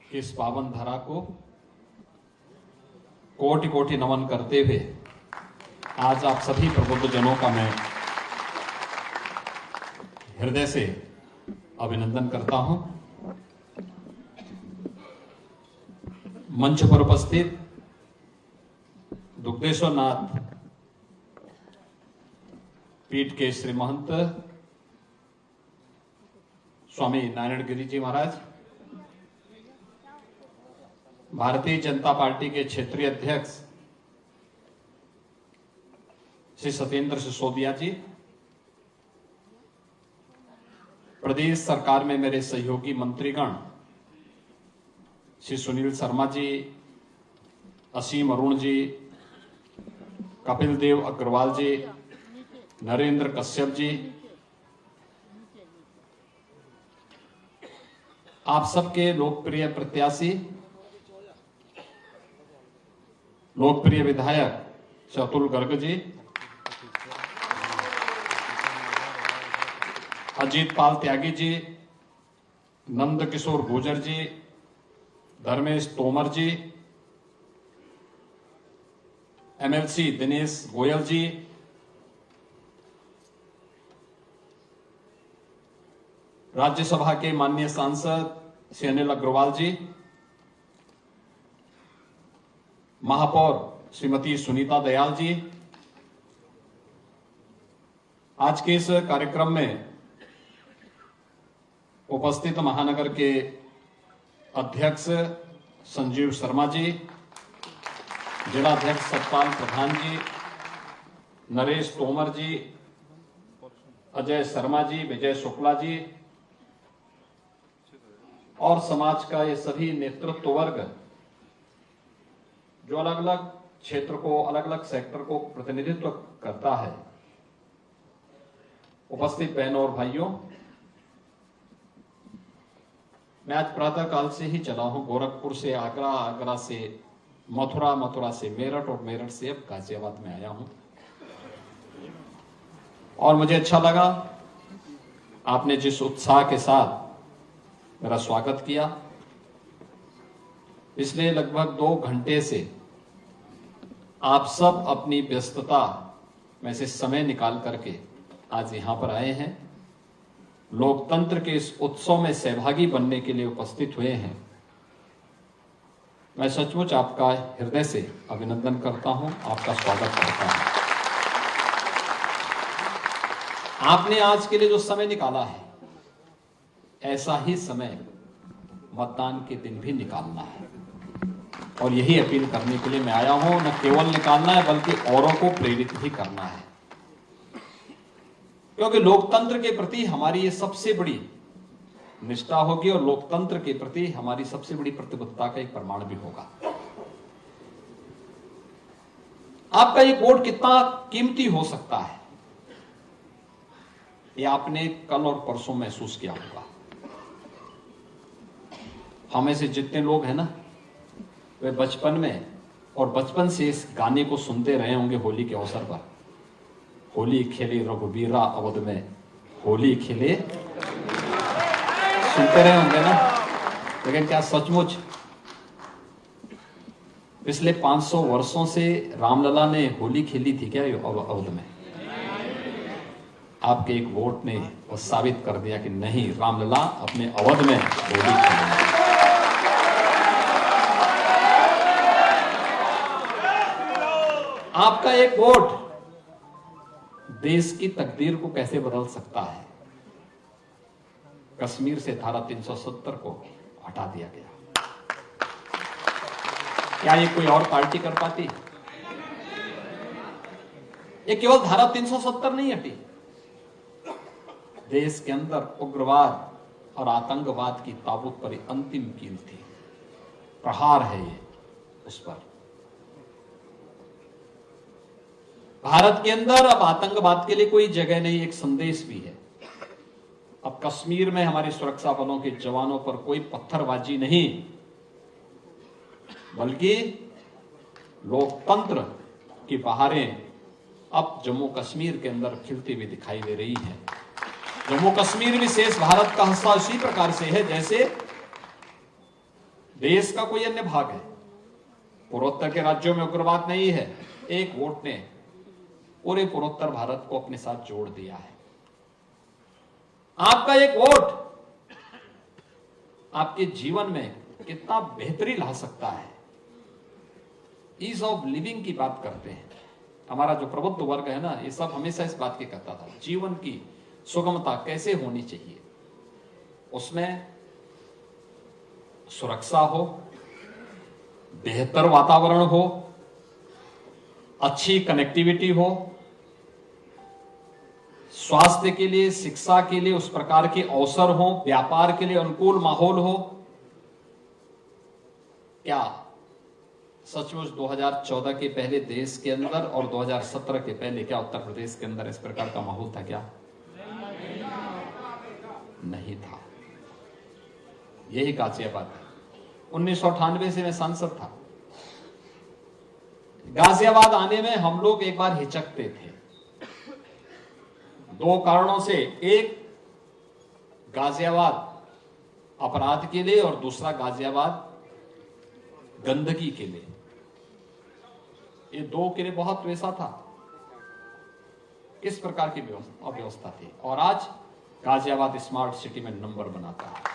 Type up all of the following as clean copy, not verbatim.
कि इस पावन धरा को कोटि कोटि नमन करते हुए आज आप सभी प्रबुद्ध जनों का मैं हृदय से अभिनंदन करता हूं। मंच पर उपस्थित दुग्धेश्वर नाथ पीठ के श्री महंत स्वामी नारायण गिरी जी महाराज, भारतीय जनता पार्टी के क्षेत्रीय अध्यक्ष श्री सत्येंद्र सिसोदिया जी, प्रदेश सरकार में मेरे सहयोगी मंत्रीगण श्री सुनील शर्मा जी, असीम अरुण जी, कपिल देव अग्रवाल जी, नरेंद्र कश्यप जी, आप सबके लोकप्रिय प्रत्याशी, लोकप्रिय विधायक श्री अतुल गर्ग जी, अजीत पाल त्यागी जी, नंद किशोर गुर्जर जी, धर्मेश तोमर जी, एमएलसी दिनेश गोयल जी, राज्यसभा के माननीय सांसद श्री अनिल अग्रवाल जी, महापौर श्रीमती सुनीता दयाल जी, आज के इस कार्यक्रम में उपस्थित महानगर के अध्यक्ष संजीव शर्मा जी, जिला अध्यक्ष सतपाल प्रधान जी, नरेश तोमर जी, अजय शर्मा जी, विजय शुक्ला जी और समाज का ये सभी नेतृत्व वर्ग जो अलग अलग क्षेत्र को, अलग अलग सेक्टर को प्रतिनिधित्व करता है, उपस्थित बहनों और भाइयों, मैं आज प्रातः काल से ही चला हूं। गोरखपुर से आगरा, आगरा से मथुरा, मथुरा से मेरठ और मेरठ से अब गाजियाबाद में आया हूं और मुझे अच्छा लगा आपने जिस उत्साह के साथ मेरा स्वागत किया। पिछले लगभग 2 घंटे से आप सब अपनी व्यस्तता में से समय निकाल करके आज यहां पर आए हैं, लोकतंत्र के इस उत्सव में सहभागी बनने के लिए उपस्थित हुए हैं। मैं सचमुच आपका हृदय से अभिनंदन करता हूं, आपका स्वागत करता हूं। आपने आज के लिए जो समय निकाला है, ऐसा ही समय मतदान के दिन भी निकालना है और यही अपील करने के लिए मैं आया हूं। न केवल निकालना है बल्कि औरों को प्रेरित भी करना है, क्योंकि लोकतंत्र के प्रति हमारी ये सबसे बड़ी निष्ठा होगी और लोकतंत्र के प्रति हमारी सबसे बड़ी प्रतिबद्धता का एक प्रमाण भी होगा। आपका ये वोट कितना कीमती हो सकता है, ये आपने कल और परसों महसूस किया होगा। हमें से जितने लोग हैं ना, वे बचपन में और बचपन से इस गाने को सुनते रहे होंगे। होली के अवसर पर होली खेले रघुबीरा अवध में, होली खेले, सुनते रहे होंगे ना। लेकिन क्या सचमुच पिछले 500 वर्षों से रामलला ने होली खेली थी क्या अवध में? आपके एक वोट ने वो साबित कर दिया कि नहीं, रामलला अपने अवध में होली खेली। आपका एक वोट देश की तकदीर को कैसे बदल सकता है। कश्मीर से धारा 370 को हटा दिया गया। क्या ये कोई और पार्टी कर पाती? ये केवल धारा 370 नहीं हटी, देश के अंदर उग्रवाद और आतंकवाद की ताबूत पर अंतिम कील थी, प्रहार है ये उस पर। भारत के अंदर अब आतंकवाद के लिए कोई जगह नहीं, एक संदेश भी है। अब कश्मीर में हमारे सुरक्षा बलों के जवानों पर कोई पत्थरबाजी नहीं, बल्कि लोकतंत्र की बहारें अब जम्मू कश्मीर के अंदर खिलती हुई दिखाई दे रही है। जम्मू कश्मीर विशेष भारत का हिस्सा उसी प्रकार से है जैसे देश का कोई अन्य भाग है, पूर्वोत्तर के राज्यों में उग्रवाद नहीं है, एक वोट ने पूरे पूर्वोत्तर भारत को अपने साथ जोड़ दिया है। आपका एक वोट आपके जीवन में कितना बेहतरी ला सकता है। ईज ऑफ लिविंग की बात करते हैं, हमारा जो प्रबुद्ध वर्ग है ना, ये सब हमेशा इस बात की करता था, जीवन की सुगमता कैसे होनी चाहिए, उसमें सुरक्षा हो, बेहतर वातावरण हो, अच्छी कनेक्टिविटी हो, स्वास्थ्य के लिए, शिक्षा के लिए उस प्रकार के अवसर हो, व्यापार के लिए अनुकूल माहौल हो। क्या सचमुच 2014 के पहले देश के अंदर और 2017 के पहले क्या उत्तर प्रदेश के अंदर इस प्रकार का माहौल था? क्या नहीं था। यही गाजियाबाद है। 1998 से मैं सांसद था। गाजियाबाद आने में हम लोग एक बार हिचकते थे, दो कारणों से। एक, गाजियाबाद अपराध के लिए, और दूसरा गाजियाबाद गंदगी के लिए। ये दो के लिए बहुत वैसा था, किस प्रकार की अव्यवस्था थी। और आज गाजियाबाद स्मार्ट सिटी में नंबर बनाता है।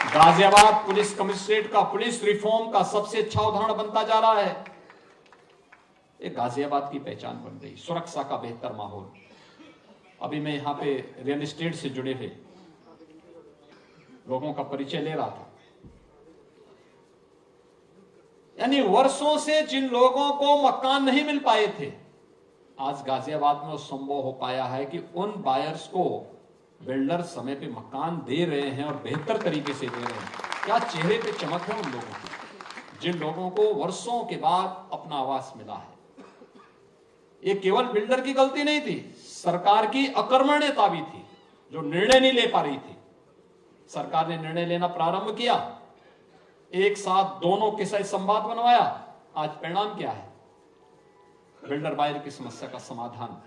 गाजियाबाद पुलिस कमिश्नरेट का, पुलिस रिफॉर्म का सबसे अच्छा उदाहरण बनता जा रहा है। एक गाजियाबाद की पहचान बन गई, सुरक्षा का बेहतर माहौल। अभी मैं यहां पे रियल एस्टेट से जुड़े हुए लोगों का परिचय ले रहा था। यानी वर्षों से जिन लोगों को मकान नहीं मिल पाए थे, आज गाजियाबाद में संभव हो पाया है कि उन बायर्स को बिल्डर समय पे मकान दे रहे हैं और बेहतर तरीके से दे रहे हैं। क्या चेहरे पे चमक है उन लोगों की, जिन लोगों को वर्षों के बाद अपना आवास मिला है। ये केवल बिल्डर की गलती नहीं थी, सरकार की अकर्मण्यता भी थी, जो निर्णय नहीं ले पा रही थी। सरकार ने निर्णय लेना प्रारंभ किया, एक साथ दोनों के साथ संवाद बनवाया। आज परिणाम क्या है? बिल्डर बायर की समस्या का समाधान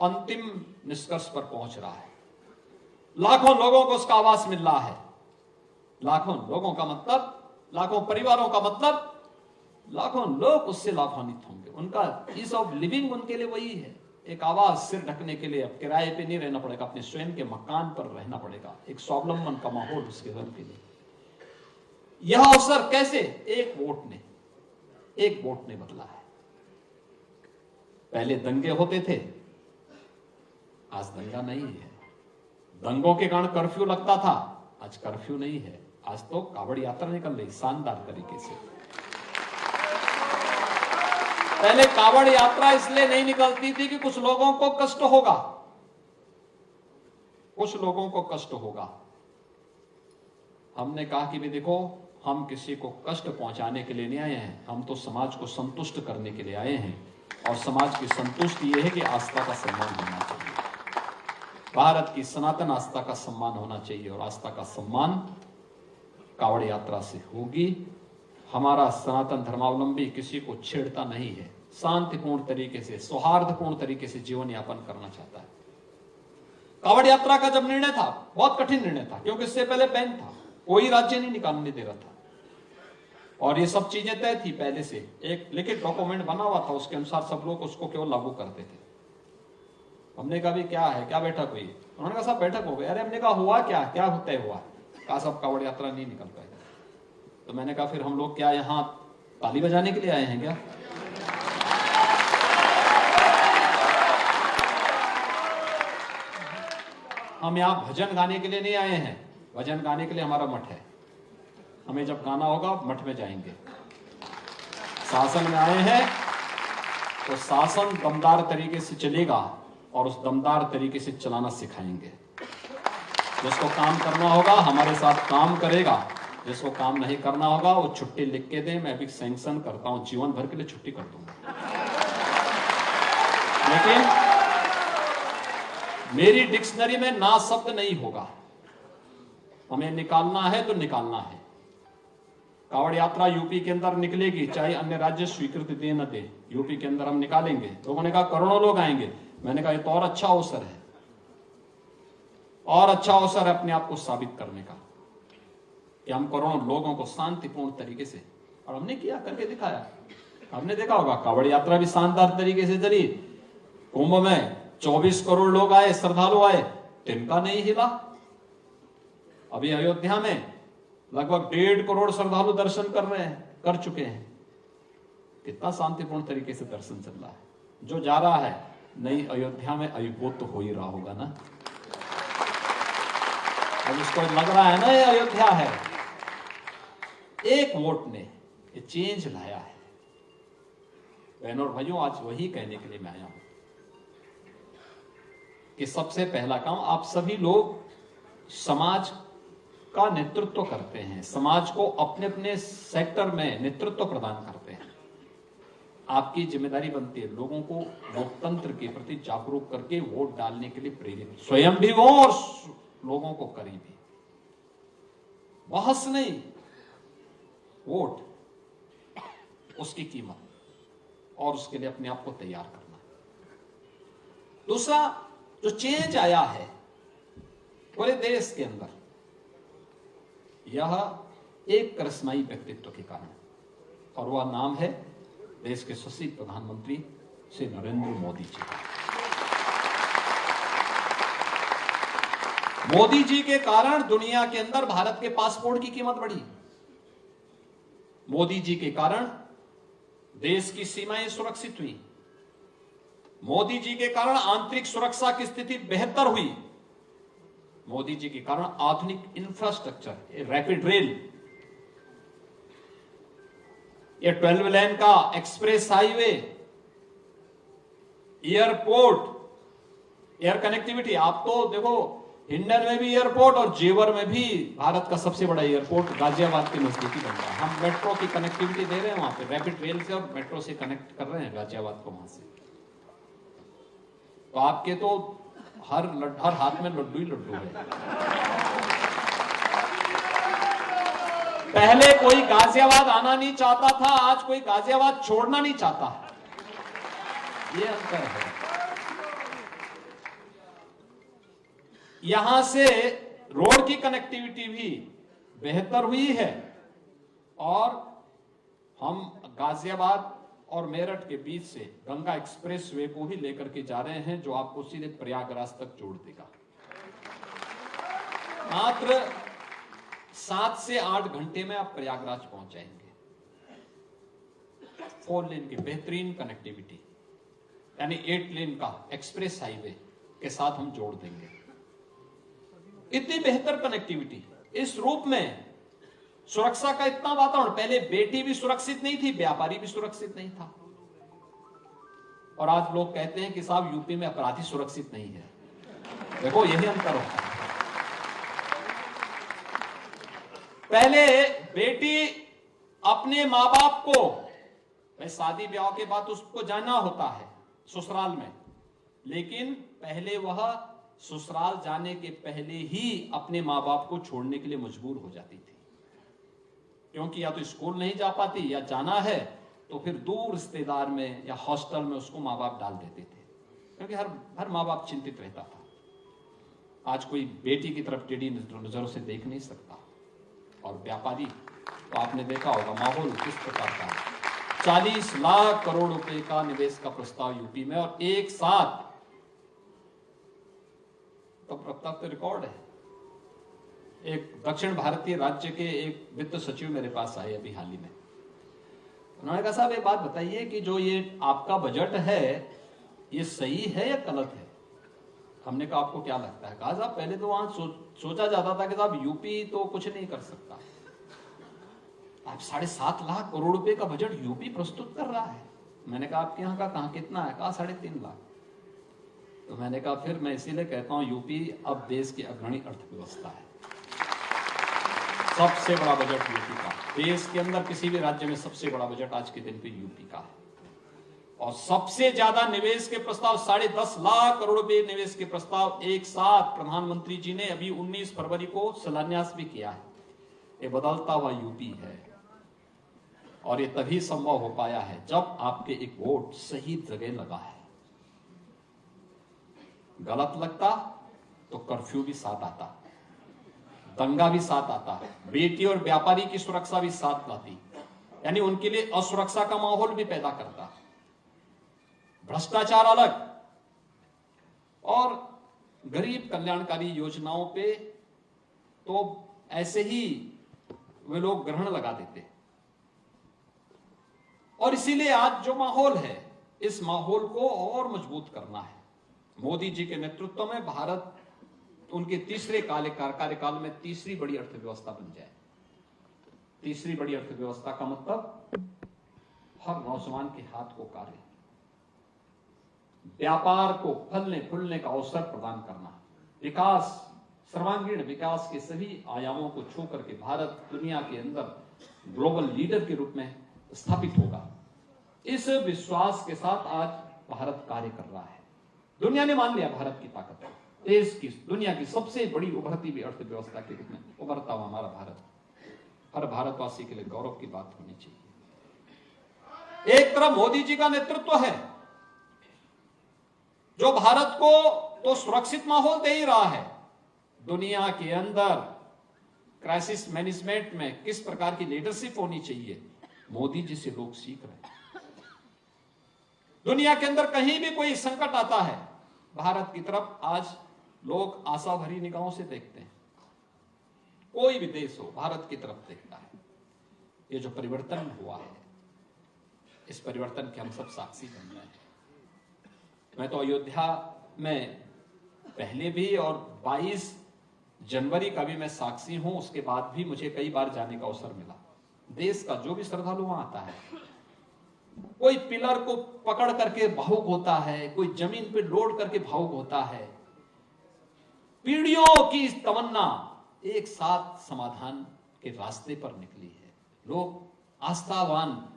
अंतिम निष्कर्ष पर पहुंच रहा है। लाखों लोगों को उसका आवास मिल रहा है। लाखों लोगों का मतलब, लाखों परिवारों का मतलब, लाखों लोग उससे लाभान्वित होंगे। उनका ईज ऑफ लिविंग उनके लिए वही है, एक आवास, सिर ढकने के लिए। अब किराए पे नहीं रहना पड़ेगा, अपने स्वयं के मकान पर रहना पड़ेगा, एक स्वावलंबन का माहौल उसके घर के लिए। यह अवसर कैसे? एक वोट ने बदला है। पहले दंगे होते थे, आज दंगा नहीं है। दंगों के कारण कर्फ्यू लगता था, आज कर्फ्यू नहीं है। आज तो कावड़ यात्रा निकल रही शानदार तरीके से। पहले कावड़ यात्रा इसलिए नहीं निकलती थी कि कुछ लोगों को कष्ट होगा, कुछ लोगों को कष्ट होगा। हमने कहा कि भी देखो, हम किसी को कष्ट पहुंचाने के लिए नहीं आए हैं, हम तो समाज को संतुष्ट करने के लिए आए हैं। और समाज की संतुष्टि यह है कि आस्था का सम्मान होना चाहिए, भारत की सनातन आस्था का सम्मान होना चाहिए। और आस्था का सम्मान कावड़ यात्रा से होगी। हमारा सनातन धर्मावलंबी किसी को छेड़ता नहीं है, शांतिपूर्ण तरीके से, सौहार्दपूर्ण तरीके से जीवन यापन करना चाहता है। कावड़ यात्रा का जब निर्णय था, बहुत कठिन निर्णय था, क्योंकि इससे पहले बैन था, कोई राज्य नहीं निकालने दे रहा था। और ये सब चीजें तय थी पहले से, एक लिखित डॉक्यूमेंट बना हुआ था, उसके अनुसार सब लोग उसको केवल लागू करते थे। हमने कहा भी क्या है, क्या बैठक हुई? उन्होंने कहा सब बैठक हो गई। अरे हमने कहा हुआ क्या, क्या तय हुआ? कहा सब कावड़ यात्रा नहीं निकल पाएगा। तो मैंने कहा फिर हम लोग क्या यहाँ ताली बजाने के लिए आए हैं क्या? हम यहाँ भजन गाने के लिए नहीं आए हैं। भजन गाने के लिए हमारा मठ है, हमें जब गाना होगा मठ में जाएंगे। शासन में आए हैं तो शासन दमदार तरीके से चलेगा और उस दमदार तरीके से चलाना सिखाएंगे। जिसको काम करना होगा हमारे साथ काम करेगा, जिसको काम नहीं करना होगा वो छुट्टी लिख के दे, मैं भी सैंक्शन करता हूं, जीवन भर के लिए छुट्टी कर दूंगा। लेकिन मेरी डिक्शनरी में ना शब्द नहीं होगा, हमें निकालना है तो निकालना है। कावड़ यात्रा यूपी के अंदर निकलेगी, चाहे अन्य राज्य स्वीकृति दे न दे, यूपी के अंदर हम निकालेंगे। लोगों ने कहा करोड़ों लोग आएंगे, मैंने कहा ये तो और अच्छा अवसर है, और अच्छा अवसर है अपने आप को साबित करने का। कि हम करोड़ों लोगों को शांतिपूर्ण तरीके से, और हमने किया, करके दिखाया। हमने देखा होगा कांवड़ यात्रा भी शानदार तरीके से चली। कुंभ में 24 करोड़ लोग आए, श्रद्धालु आए, तिनका नहीं हिला। अभी अयोध्या में लगभग 1.5 करोड़ श्रद्धालु दर्शन कर चुके हैं। कितना शांतिपूर्ण तरीके से दर्शन चल रहा है। जो जा रहा है नई अयोध्या में अयुबोध तो हो ही रहा होगा ना। अब उसको लग रहा है ना ये अयोध्या है। एक वोट ने ये चेंज लाया है। बहनों और भाइयों, आज वही कहने के लिए मैं आया हूं कि सबसे पहला काम, आप सभी लोग समाज का नेतृत्व करते हैं, समाज को अपने अपने सेक्टर में नेतृत्व प्रदान करते हैं। आपकी जिम्मेदारी बनती है लोगों को लोकतंत्र के प्रति जागरूक करके वोट डालने के लिए प्रेरित, स्वयं भी हो और लोगों को करें भी। बहस नहीं, वोट, उसकी कीमत, और उसके लिए अपने आप को तैयार करना। दूसरा, जो चेंज आया है पूरे देश के अंदर, यह एक करिश्माई व्यक्तित्व के कारण, और वह नाम है देश के यशस्वी प्रधानमंत्री श्री नरेंद्र मोदी जी। मोदी जी के कारण दुनिया के अंदर भारत के पासपोर्ट की कीमत बढ़ी। मोदी जी के कारण देश की सीमाएं सुरक्षित हुई। मोदी जी के कारण आंतरिक सुरक्षा की स्थिति बेहतर हुई। मोदी जी के कारण आधुनिक इंफ्रास्ट्रक्चर, रैपिड रेल, ये 12 लेन का express highway, airport, air connectivity. आप तो देखो, हिंडन में भी एयरपोर्ट और जेवर में भी भारत का सबसे बड़ा एयरपोर्ट गाजियाबाद के नजदीकी बन रहा है। हम मेट्रो की कनेक्टिविटी दे रहे हैं वहां पे, रैपिड रेल से और मेट्रो से कनेक्ट कर रहे हैं गाजियाबाद को वहां से। तो आपके तो हर हाथ में लड्डू ही लड्डू है। पहले कोई गाजियाबाद आना नहीं चाहता था, आज कोई गाजियाबाद छोड़ना नहीं चाहता। ये अंतर है। यहां से रोड की कनेक्टिविटी भी बेहतर हुई है, और हम गाजियाबाद और मेरठ के बीच से गंगा एक्सप्रेस वे को ही लेकर के जा रहे हैं, जो आपको सीधे प्रयागराज तक जोड़ देगा। मात्र 7 से 8 घंटे में आप प्रयागराज पहुंच जाएंगे। 4 लेन की बेहतरीन कनेक्टिविटी, यानी 8 लेन का एक्सप्रेस हाईवे के साथ हम जोड़ देंगे। इतनी बेहतर कनेक्टिविटी, इस रूप में सुरक्षा का इतना वातावरण। पहले बेटी भी सुरक्षित नहीं थी, व्यापारी भी सुरक्षित नहीं था, और आज लोग कहते हैं कि साहब यूपी में अपराधी सुरक्षित नहीं है। देखो, यही अंतर होता है। पहले बेटी अपने मां बाप को, शादी ब्याह के बाद उसको जाना होता है ससुराल में, लेकिन पहले वह ससुराल जाने के पहले ही अपने मां बाप को छोड़ने के लिए मजबूर हो जाती थी, क्योंकि या तो स्कूल नहीं जा पाती, या जाना है तो फिर दूर रिश्तेदार में या हॉस्टल में उसको मां बाप डाल देते थे, क्योंकि हर मां बाप चिंतित रहता था। आज कोई बेटी की तरफ टेढ़ी नजरों से देख नहीं सकता। और व्यापारी, तो आपने देखा होगा माहौल किस प्रकार का है। 40 लाख करोड़ रुपए का निवेश का प्रस्ताव यूपी में, और एक साथ, तो प्रताप तो रिकॉर्ड है। एक दक्षिण भारतीय राज्य के एक वित्त सचिव मेरे पास आए अभी हाल ही में। उन्होंने कहा, साहब एक बात बताइए कि जो ये आपका बजट है, ये सही है या गलत है? हमने कहा, आपको क्या लगता है? कहा, साहब पहले तो वहां सोचा जाता था कि साहब यूपी तो कुछ नहीं कर सकता, अब 7.5 लाख करोड़ रुपए का बजट यूपी प्रस्तुत कर रहा है। मैंने कहा, आपके यहाँ का कहाँ कितना है? कहा, 3.5 लाख। तो मैंने कहा, फिर मैं इसीलिए कहता हूं यूपी अब देश की अग्रणी अर्थव्यवस्था है। सबसे बड़ा बजट यूपी का, देश के अंदर किसी भी राज्य में सबसे बड़ा बजट आज के दिन पे यूपी का है। और सबसे ज्यादा निवेश के प्रस्ताव, 10.5 लाख करोड़ रुपए निवेश के प्रस्ताव एक साथ प्रधानमंत्री जी ने अभी 19 फरवरी को शिलान्यास भी किया है। ये बदलता हुआ यूपी है, और ये तभी संभव हो पाया है जब आपके एक वोट सही जगह लगा है। गलत लगता तो कर्फ्यू भी साथ आता, दंगा भी साथ आता है, बेटी और व्यापारी की सुरक्षा भी साथ लाती, यानी उनके लिए असुरक्षा का माहौल भी पैदा करता है। भ्रष्टाचार अलग, और गरीब कल्याणकारी योजनाओं पे तो ऐसे ही वे लोग ग्रहण लगा देते। और इसीलिए आज जो माहौल है, इस माहौल को और मजबूत करना है। मोदी जी के नेतृत्व में भारत उनके तीसरे कार्यकाल में तीसरी बड़ी अर्थव्यवस्था बन जाए। तीसरी बड़ी अर्थव्यवस्था का मतलब हर नौजवान के हाथ को कार्य, व्यापार को फलने फूलने का अवसर प्रदान करना, विकास, सर्वांगीण विकास के सभी आयामों को छू करके भारत दुनिया के अंदर ग्लोबल लीडर के रूप में स्थापित होगा। इस विश्वास के साथ आज भारत कार्य कर रहा है। दुनिया ने मान लिया भारत की ताकत, देश की, दुनिया की सबसे बड़ी उभरती हुई अर्थव्यवस्था के रूप में उभरता हुआ हमारा भारत, हर भारतवासी के लिए गौरव की बात होनी चाहिए। एक तरफ मोदी जी का नेतृत्व है जो भारत को तो सुरक्षित माहौल दे ही रहा है, दुनिया के अंदर क्राइसिस मैनेजमेंट में किस प्रकार की लीडरशिप होनी चाहिए, मोदी जी से लोग सीख रहे हैं। दुनिया के अंदर कहीं भी कोई संकट आता है, भारत की तरफ आज लोग आशा भरी निगाहों से देखते हैं। कोई भी देश हो, भारत की तरफ देखता है। ये जो परिवर्तन हुआ है, इस परिवर्तन के हम सब साक्षी बन रहे हैं। मैं तो अयोध्या में पहले भी और 22 जनवरी का भी मैं साक्षी हूं, उसके बाद भी मुझे कई बार जाने का अवसर मिला। देश का जो भी श्रद्धालु वहां आता है, कोई पिलर को पकड़ करके भावुक होता है, कोई जमीन पे लोड करके भावुक होता है। पीढ़ियों की तमन्ना एक साथ समाधान के रास्ते पर निकली है। लोग आस्थावान,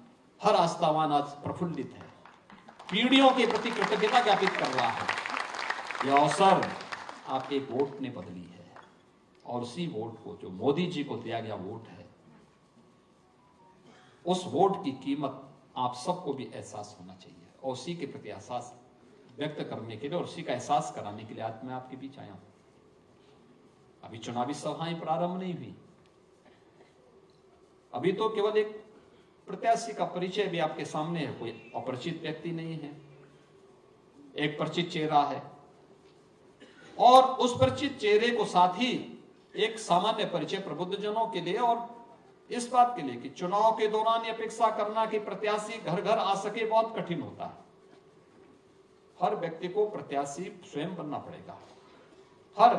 हर आस्थावान आज प्रफुल्लित है, पीढ़ियों के प्रति कृतज्ञता ज्ञापित कर रहा है। यह अवसर आपके वोट ने बदली है, और उसी वोट को, जो मोदी जी को दिया गया वोट है, उस वोट की कीमत आप सबको भी एहसास होना चाहिए। और उसी के प्रति एहसास व्यक्त करने के लिए और उसी का एहसास कराने के लिए आज मैं आपके बीच आया हूं। अभी चुनावी सभाएं प्रारंभ नहीं हुई, अभी तो केवल एक प्रत्याशी का परिचय भी आपके सामने है। कोई अपरिचित व्यक्ति नहीं है, एक परिचित चेहरा है, और उस परिचित चेहरे को साथ ही एक सामान्य परिचय प्रबुद्धजनों के लिए, और इस बात के लिए कि चुनाव के दौरान यह अपेक्षा करना कि प्रत्याशी घर घर आ सके बहुत कठिन होता है। हर व्यक्ति को प्रत्याशी स्वयं बनना पड़ेगा, हर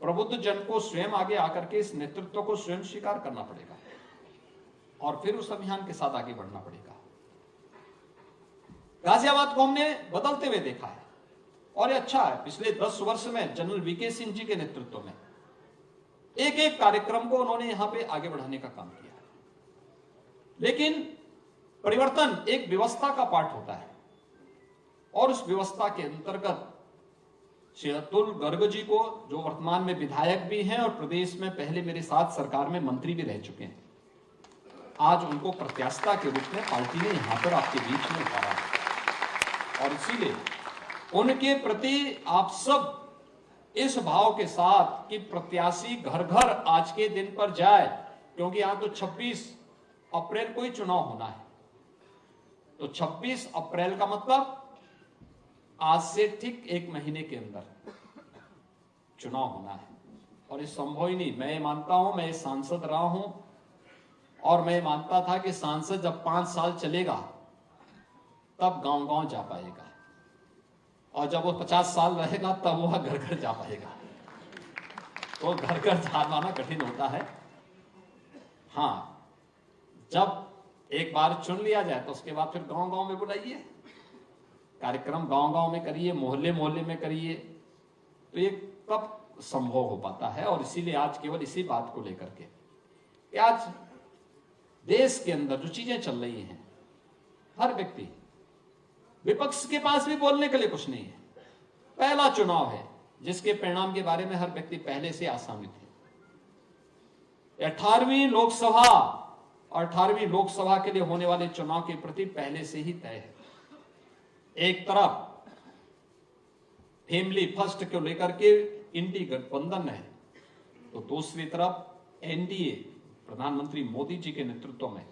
प्रबुद्ध जन को स्वयं आगे आकर के इस नेतृत्व को स्वयं स्वीकार करना पड़ेगा, और फिर उस अभियान के साथ आगे बढ़ना पड़ेगा। गाजियाबाद को हमने बदलते हुए देखा है, और ये अच्छा है। पिछले 10 वर्ष में जनरल वीके सिंह जी के नेतृत्व में एक एक कार्यक्रम को उन्होंने यहां पे आगे बढ़ाने का काम किया। लेकिन परिवर्तन एक व्यवस्था का पार्ट होता है, और उस व्यवस्था के अंतर्गत श्री अतुल गर्ग जी को, जो वर्तमान में विधायक भी हैं और प्रदेश में पहले मेरे साथ सरकार में मंत्री भी रह चुके हैं, आज उनको प्रत्याशिता के रूप में पार्टी ने यहां पर आपके बीच में उतारा है। और इसीलिए उनके प्रति आप सब इस भाव के साथ कि प्रत्याशी घर घर आज के दिन पर जाए, क्योंकि यहां तो 26 अप्रैल को ही चुनाव होना है, तो 26 अप्रैल का मतलब आज से ठीक एक महीने के अंदर चुनाव होना है। और ये संभव ही नहीं। मैं मानता हूं, मैं सांसद रहा हूं, और मैं मानता था कि सांसद जब 5 साल चलेगा तब गांव गांव जा पाएगा, और जब वो 50 साल रहेगा तब वह घर घर जा पाएगा। तो घर घर जाना कठिन होता है। हाँ, जब एक बार चुन लिया जाए तो उसके बाद फिर गांव गांव में बुलाइए, कार्यक्रम गांव गांव में करिए, मोहल्ले मोहल्ले में करिए, तो ये तब संभव हो पाता है। और इसीलिए आज केवल इसी बात को लेकर के कि आज देश के अंदर जो चीजें चल रही हैं, हर व्यक्ति, विपक्ष के पास भी बोलने के लिए कुछ नहीं है। पहला चुनाव है जिसके परिणाम के बारे में हर व्यक्ति पहले से आसामित है। 18वीं लोकसभा और 18वीं लोकसभा के लिए होने वाले चुनाव के प्रति पहले से ही तय है। एक तरफ फैमिली फर्स्ट को लेकर के इंडी गठबंधन है, तो दूसरी तरफ एनडीए प्रधानमंत्री मोदी जी के नेतृत्व में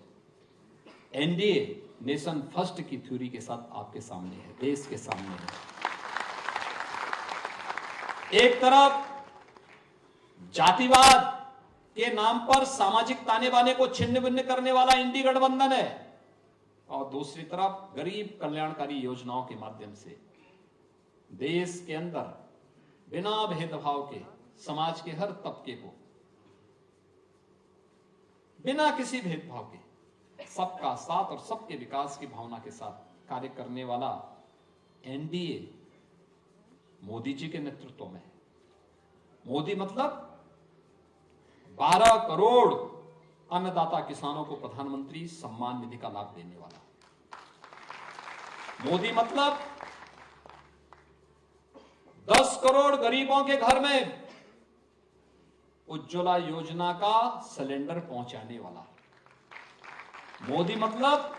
एनडीए नेशन फर्स्ट की थ्योरी के साथ आपके सामने है, देश के सामने है। एक तरफ जातिवाद के नाम पर सामाजिक ताने बाने को छिन्न भिन्न करने वाला इंडी गठबंधन है, और दूसरी तरफ गरीब कल्याणकारी योजनाओं के माध्यम से देश के अंदर बिना भेदभाव के समाज के हर तबके को बिना किसी भेदभाव के सबका साथ और सबके विकास की भावना के साथ कार्य करने वाला एनडीए मोदी जी के नेतृत्व में है। मोदी मतलब 12 करोड़ अन्नदाता किसानों को प्रधानमंत्री सम्मान निधि का लाभ देने वाला। मोदी मतलब 10 करोड़ गरीबों के घर में उज्ज्वला योजना का सिलेंडर पहुंचाने वाला। मोदी मतलब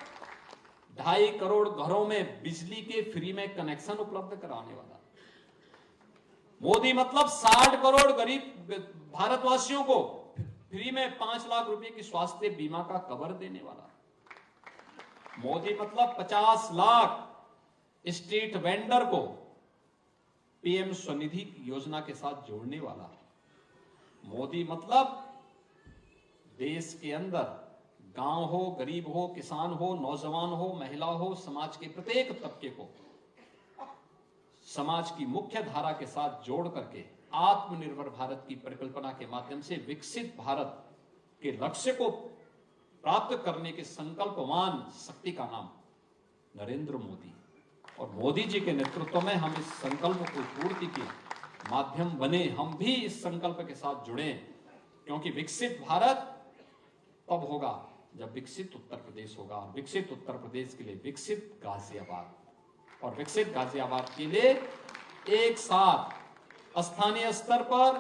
2.5 करोड़ घरों में बिजली के फ्री में कनेक्शन उपलब्ध कराने वाला। मोदी मतलब 60 करोड़ गरीब भारतवासियों को फ्री में 5 लाख रुपए की स्वास्थ्य बीमा का कवर देने वाला। मोदी मतलब 50 लाख स्ट्रीट वेंडर को पीएम स्वनिधि योजना के साथ जोड़ने वाला। मोदी मतलब देश के अंदर गांव हो, गरीब हो, किसान हो, नौजवान हो, महिला हो, समाज के प्रत्येक तबके को समाज की मुख्य धारा के साथ जोड़ करके आत्मनिर्भर भारत की परिकल्पना के माध्यम से विकसित भारत के लक्ष्य को प्राप्त करने के संकल्पवान शक्ति का नाम नरेंद्र मोदी। और मोदी जी के नेतृत्व में हम इस संकल्प को पूर्ति के माध्यम बने, हम भी इस संकल्प के साथ जुड़े, क्योंकि विकसित भारत तब होगा जब विकसित उत्तर प्रदेश होगा, और विकसित उत्तर प्रदेश के लिए विकसित गाजियाबाद, और विकसित गाजियाबाद के लिए एक साथ स्थानीय स्तर पर,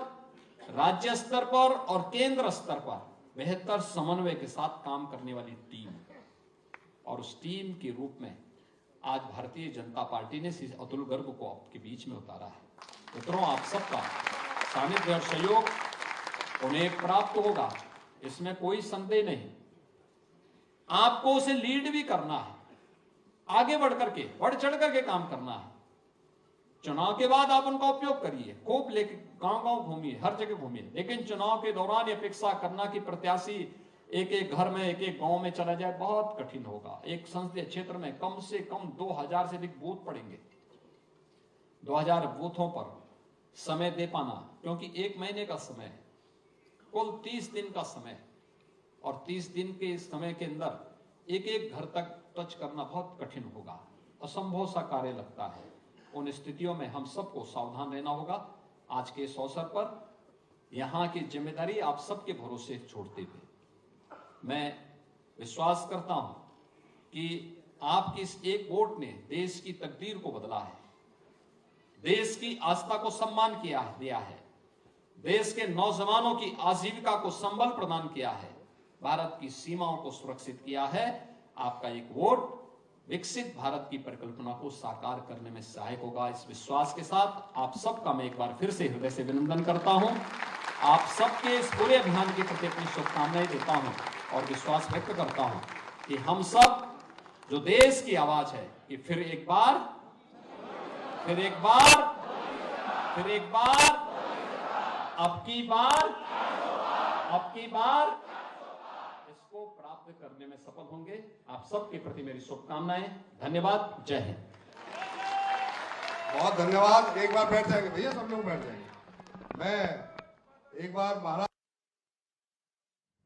राज्य स्तर पर और केंद्र स्तर पर बेहतर समन्वय के साथ काम करने वाली टीम, और उस टीम के रूप में आज भारतीय जनता पार्टी ने श्री अतुल गर्ग को आपके बीच में उतारा है। मित्रों, आप सबका सानिध्य और सहयोग उन्हें प्राप्त होगा, इसमें कोई संदेह नहीं। आपको उसे लीड भी करना है, आगे बढ़ चढ़ करके काम करना है। चुनाव के बाद आप उनका उपयोग करिए, खूब लेके गांव-गांव घूमिए, हर जगह घूमिए, लेकिन चुनाव के दौरान ये अपेक्षा करना कि प्रत्याशी एक एक घर में, एक एक गांव में चला जाए, बहुत कठिन होगा। एक संसदीय क्षेत्र में कम से कम 2000 से अधिक बूथ पड़ेंगे। 2000 बूथों पर समय दे पाना, क्योंकि 1 महीने का समय है, कुल 30 दिन का समय, और 30 दिन के समय के अंदर एक एक घर तक टच करना बहुत कठिन होगा, असंभव सा कार्य लगता है। उन स्थितियों में हम सबको सावधान रहना होगा। आज के इस अवसर पर यहाँ की जिम्मेदारी आप सबके भरोसे छोड़ते हुए मैं विश्वास करता हूं कि आपकी इस एक वोट ने देश की तकदीर को बदला है, देश की आस्था को सम्मान दिया है, देश के नौजवानों की आजीविका को संबल प्रदान किया है, भारत की सीमाओं को सुरक्षित किया है। आपका एक वोट विकसित भारत की परिकल्पना को साकार करने में सहायक होगा। इस विश्वास के साथ आप सबका मैं एक बार फिर से हृदय से अभिनंदन करता हूं। आप सबके इस पूरे अभियान के प्रति अपनी शुभकामनाएं देता हूं और विश्वास व्यक्त करता हूं कि हम सब जो देश की आवाज है कि फिर एक बार अब की बार इसको प्राप्त करने में सफल होंगे। आप सबके प्रति मेरी शुभकामनाएं। धन्यवाद। जय हिंद। बहुत धन्यवाद। एक बार बैठ जाएंगे भैया, सब लोग बैठ जाएंगे। मैं एक बार महाराज